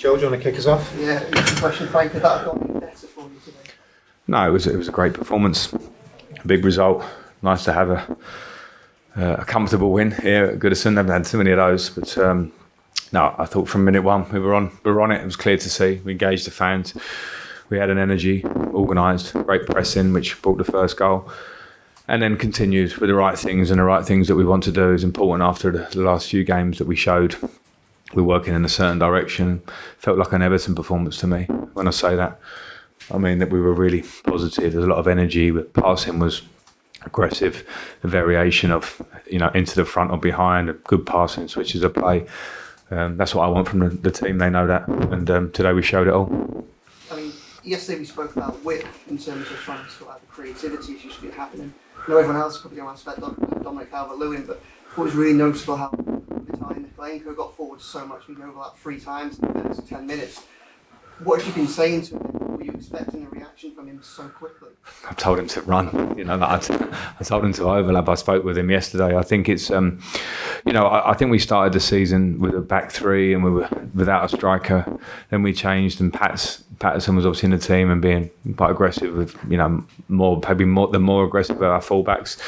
Joe, do you want to kick us off? Yeah, question, Frank, did that have got any better for you today? No, it was a great performance, a big result. Nice to have a comfortable win here at Goodison. Never had too many of those, but no, I thought from minute one we were on it. It was clear to see. We engaged the fans. We had an energy, organised, great pressing, which brought the first goal, and then continued with the right things, and the right things that we want to do is important after the last few games that we showed. We're working in a certain direction. Felt like an Everton performance to me. When I say that, I mean that we were really positive. There's a lot of energy. But passing was aggressive. A variation of into the front or behind. Good passing switches of play. That's what I want from the team. They know that, and today we showed it all. I mean, yesterday we spoke about width in terms of trying to sort out the creativity issues that are happening. I know everyone else probably don't expect Dominic Calvert-Lewin, but it was really noticeable how the time Glencoe got forward so much. We overlapped 3 times in the first 10 minutes. What have you been saying to him? Were you expecting a reaction from him so quickly? I told him to run. I told him to overlap. I spoke with him yesterday. I think it's, I think we started the season with a back 3 and we were without a striker. Then we changed, and Patterson was obviously in the team and being quite aggressive with, more aggressive with our fullbacks.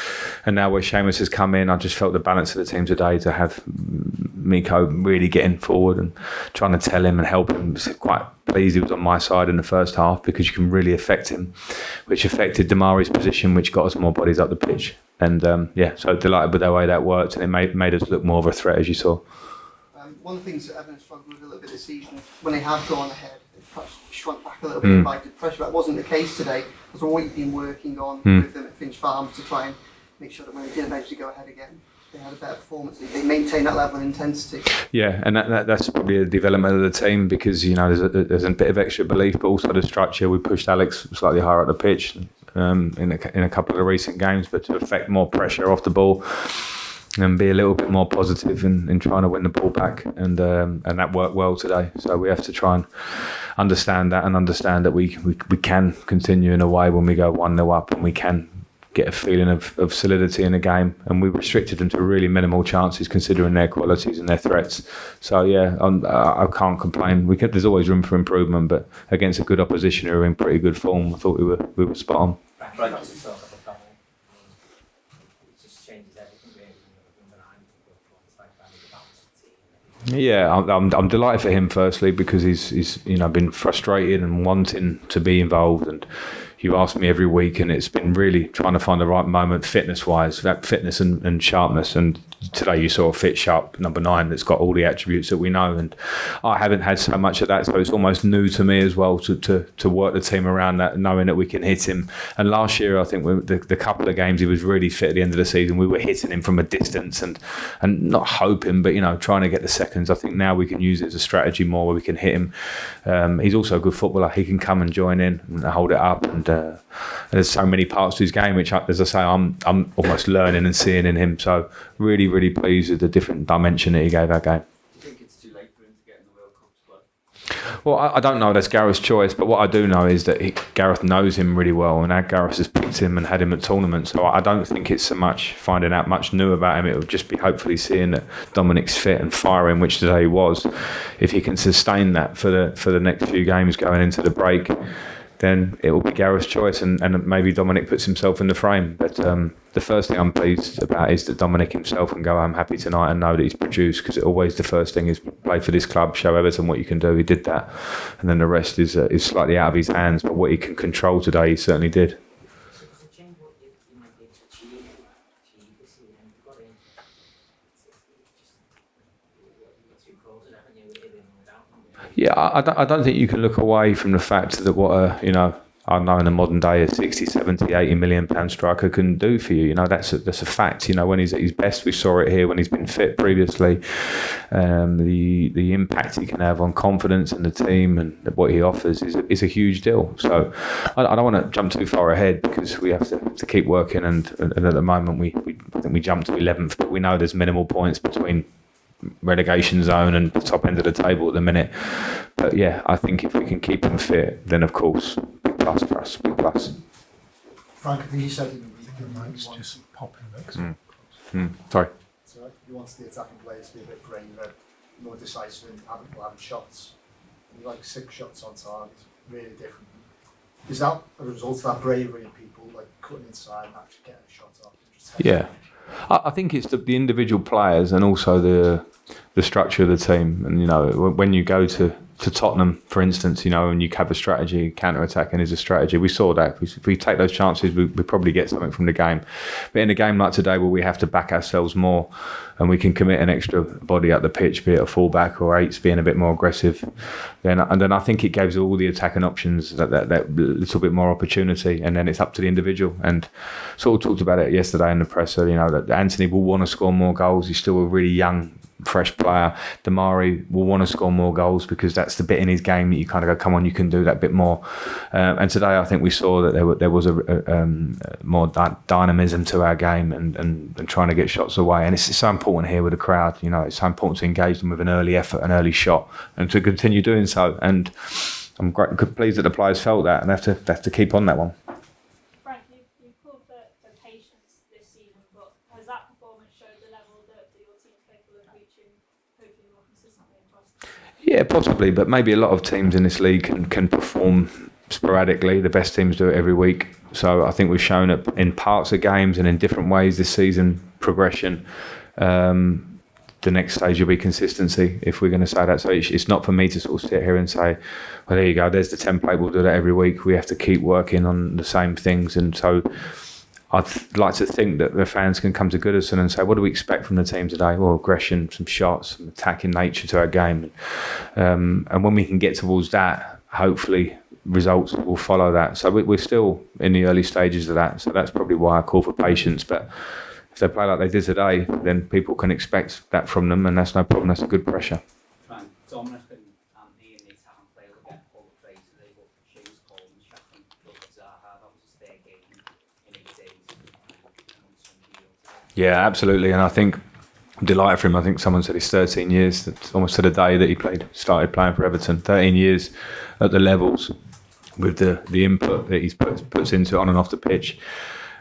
And now where Seamus has come in, I just felt the balance of the team today to have Miko really getting forward and trying to tell him and help him. Quite pleased he was on my side in the first half because you can really affect him, which affected Damari's position, which got us more bodies up the pitch. And so delighted with the way that worked, and it made us look more of a threat, as you saw. One of the things that Everton struggled with a little bit this season, when they have gone ahead, they've perhaps shrunk back a little bit by the pressure. That wasn't the case today. That's what we've been working on with them at Finch Farm to try and make sure that when they did eventually go ahead again, they had a better performance. They maintained that level of intensity. Yeah, and that's probably a development of the team because there's a bit of extra belief, but also the structure. We pushed Alex slightly higher up the pitch in a couple of the recent games, but to affect more pressure off the ball and be a little bit more positive in trying to win the ball back, and that worked well today. So we have to try and understand that, and understand that we can continue in a way when we go 1-0 up, and we can get a feeling of solidity in the game, and we restricted them to really minimal chances considering their qualities and their threats. So I can't complain. There's always room for improvement, but against a good opposition who are in pretty good form, I thought we were spot on. Yeah, I'm delighted for him firstly because he's been frustrated and wanting to be involved, and you ask me every week, and it's been really trying to find the right moment fitness-wise, that fitness and sharpness. And today you saw a fit, sharp number 9 that's got all the attributes that we know, and I haven't had so much of that, so it's almost new to me as well to work the team around that, knowing that we can hit him. And last year, I think the couple of games he was really fit at the end of the season, we were hitting him from a distance and not hoping, but trying to get the seconds. I think now we can use it as a strategy more where we can hit him. He's also a good footballer. He can come and join in and hold it up, and there's so many parts to his game which, as I say, I'm almost learning and seeing in him. So really, really pleased with the different dimension that he gave our game. Do you think it's too late for him to get in the World Cup squad? Well, I don't know. That's Gareth's choice, but what I do know is that Gareth knows him really well, and Gareth has picked him and had him at tournaments. So I don't think it's so much finding out much new about him. It will just be hopefully seeing that Dominic's fit and firing, which today he was. If he can sustain that for the next few games going into the break, then it will be Gareth's choice, and maybe Dominic puts himself in the frame. But the first thing I'm pleased about is that Dominic himself can go home happy tonight and know that he's produced, because always the first thing is play for this club, show Everton what you can do. He did that, and then the rest is slightly out of his hands. But what he can control today, he certainly did. Yeah, I don't think you can look away from the fact that what I know in the modern day a 60, 70, 80 million pound striker can do for you. That's a fact. When he's at his best, we saw it here when he's been fit previously. The impact he can have on confidence and the team and what he offers is a huge deal. So I don't want to jump too far ahead because we have to keep working. And at the moment I think we jumped to 11th, but we know there's minimal points between relegation zone and the top end of the table at the minute. But yeah, I think if we can keep him fit, then of course, big plus for us, big plus. Frank, I think you said your mic's just popping next. Sorry. So he wants the attacking players to be a bit braver, more decisive, and having shots. like 6 shots on target, really different. Is that a result of that bravery in people, like cutting inside and actually getting a shot off? Yeah, I think it's the individual players and also the structure of the team. And, you know, when you go to Tottenham, for instance, you know, and you have a strategy, counter-attacking is a strategy. We saw that. If we take those chances, we probably get something from the game. But in a game like today where we have to back ourselves more and we can commit an extra body up the pitch, be it a fullback or eights being a bit more aggressive, then I think it gives all the attacking options that little bit more opportunity, and then it's up to the individual. And sort of talked about it yesterday in the presser, you know, that Anthony will want to score more goals. He's still a really young, fresh player. Damari will want to score more goals because that's the bit in his game that you kind of go, come on, you can do that bit more. And today I think we saw that there was a more dynamism to our game and trying to get shots away. And it's so important here with the crowd. You know, it's so important to engage them with an early effort, an early shot, and to continue doing so. And I'm pleased that the players felt that, and they have to keep on that one. Frank, you called for patience this season, but has that performance showed the level that your team's capable of reaching, hopefully more consistently across? Yeah, possibly, but maybe a lot of teams in this league can perform sporadically. The best teams do it every week. So I think we've shown it in parts of games and in different ways this season, progression. The next stage will be consistency, if we're going to say that. So it's not for me to sort of sit here and say, well, there you go, there's the template, we'll do that every week. We have to keep working on the same things. And so I'd like to think that the fans can come to Goodison and say, what do we expect from the team today? Well, aggression, some shots, some attacking nature to our game. And when we can get towards that, hopefully results will follow that. So we're still in the early stages of that. So that's probably why I call for patience. But if they play like they did today, then people can expect that from them, and that's no problem. That's a good pressure. Frank, Dominic and Andy and Nate haven't played again all the players today, but James Cole and Sheffield Zaha, that was his third game in 8 days. Yeah, absolutely. And I think I'm delighted for him. I think someone said he's 13 years. That's almost to the day that he started playing for Everton. 13 years at the levels with the input that he's puts into it on and off the pitch.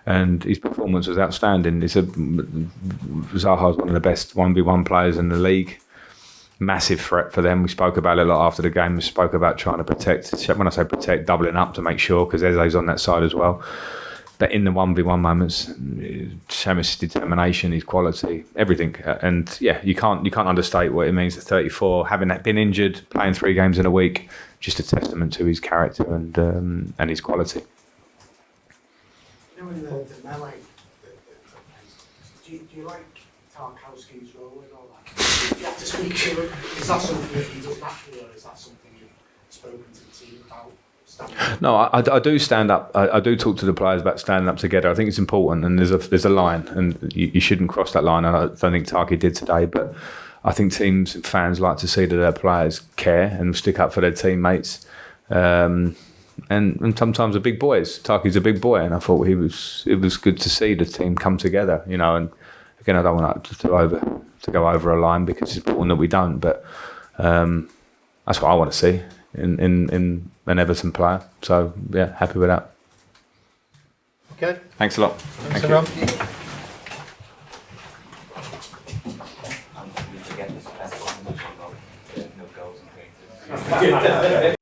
And his performance was outstanding. Zaha's one of the best 1v1 players in the league. Massive threat for them. We spoke about it a lot after the game. We spoke about trying to protect. When I say protect, doubling up to make sure, because Eze's on that side as well. But in the 1v1 moments, Seamus' determination, his quality, everything. And yeah, you can't understate what it means at 34. Having that been injured, playing 3 games in a week, just a testament to his character and his quality. You know, in the melee, do you like Tarkowski's role and all that? Do you have to speak to him? Is that something that he does naturally, or is that something you've spoken to the team about? No, I do stand up. I do talk to the players about standing up together. I think it's important, and there's a line, and you shouldn't cross that line. And I don't think Tarky did today, but I think teams and fans like to see that their players care and stick up for their teammates. And sometimes the big boys. Tarky's a big boy, and I thought it was good to see the team come together. You know, and again, I don't want to go over a line because it's important that we don't. But that's what I want to see in an Everton player. So yeah, happy with that. Okay. Thanks a lot. Thanks, everyone. No goals and things.